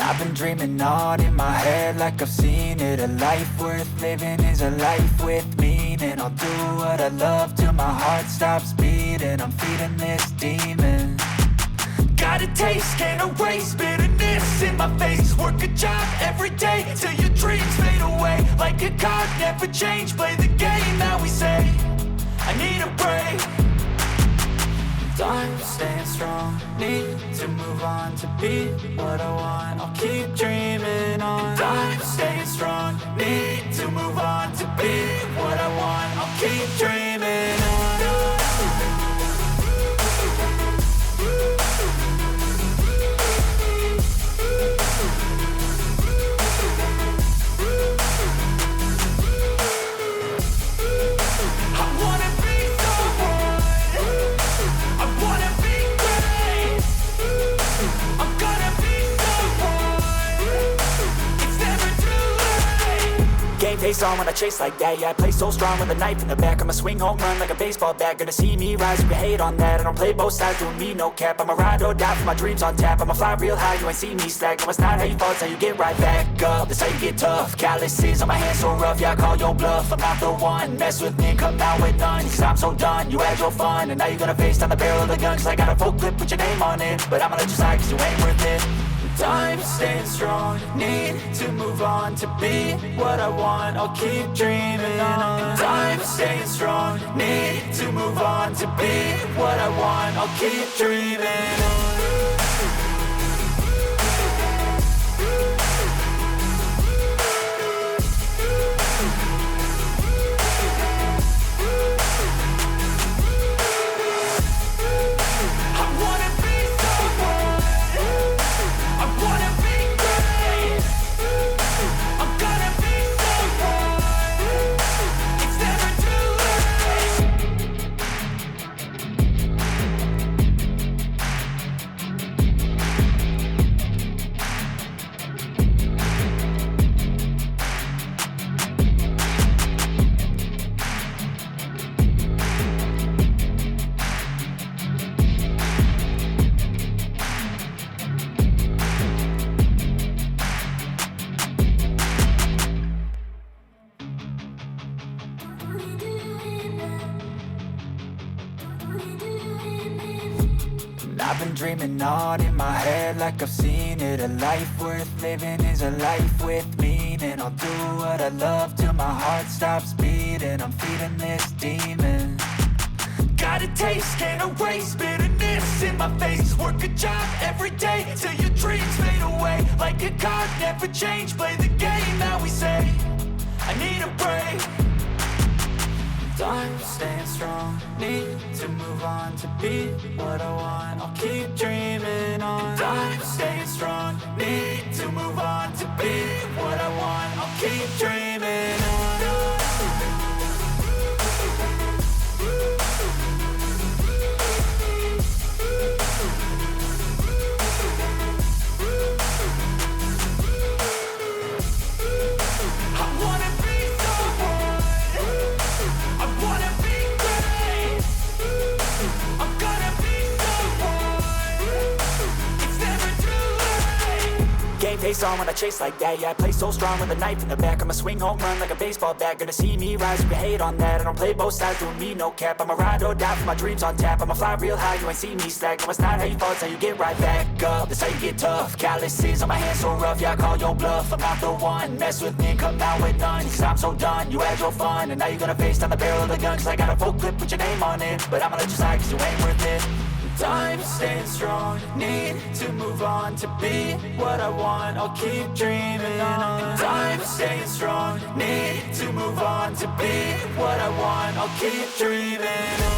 I've been dreaming on in my head like I've seen it. A life worth living is a life with meaning. I'll do what I love till my heart stops beating. I'm feeding this demon. Got a taste, can't erase bitterness in my face. Work a job every day till your dreams fade away. Like a card, never change, play the game that we say. I need a break. Time staying strong, need to move on to be what I want. I'll keep dreaming on. Time staying strong, need to move on to be what I want. I'll keep dreaming on. Face on when I chase like that. Yeah, I play so strong with a knife in the back. I'ma swing home run like a baseball bat. Gonna see me rise, you can hate on that. I don't play both sides, doing me no cap. I'ma ride or die for my dreams on tap. I'ma fly real high, you ain't see me slack. No, it's not how you fall, it's how you get right back up. That's how you get tough. Calluses on my hands so rough, yeah, I call your bluff. I'm not the one, mess with me, come out with none. Cause I'm so done, you had your fun. And now you're gonna face down the barrel of the gun. Cause I got a full clip, put your name on it. But I'ma let you slide cause you ain't worth it. Time staying strong, need to move on to be what I want. I'll keep dreaming on. Time staying strong, need to move on to be what I want. I'll keep dreaming on. I've been dreaming on in my head like I've seen it. A life worth living is a life with meaning. I'll do what I love till my heart stops beating. I'm feeding this demon. Got a taste, can't erase bitterness in my face. Work a job every day till your dreams fade away. Like a card, never change, play the game that we say. I need a break. Time staying strong, need to move on to be what I want. I'll keep dreaming on. Time staying strong, need to move on to be what I want. I'll keep dreaming on. Face on when I chase like that. Yeah, I play so strong with a knife in the back. I'ma swing home run like a baseball bat. Gonna see me rise, you can hate on that. I don't play both sides, doing me no cap. I'ma ride or die for my dreams on tap. I'ma fly real high, you ain't see me slack. No, it's not how you fall, it's how you get right back up. That's how you get tough. Calluses on my hands so rough, yeah, I call your bluff. I'm not the one, mess with me, come out with none. Cause I'm so done, you had your fun. And now you're gonna face down the barrel of the gun. Cause I got a full clip, put your name on it. But I'ma let you slide cause you ain't worth it. Time staying strong, need to move on to be what I want. I'll keep dreaming on. Time staying strong, need to move on to be what I want. I'll keep dreaming on.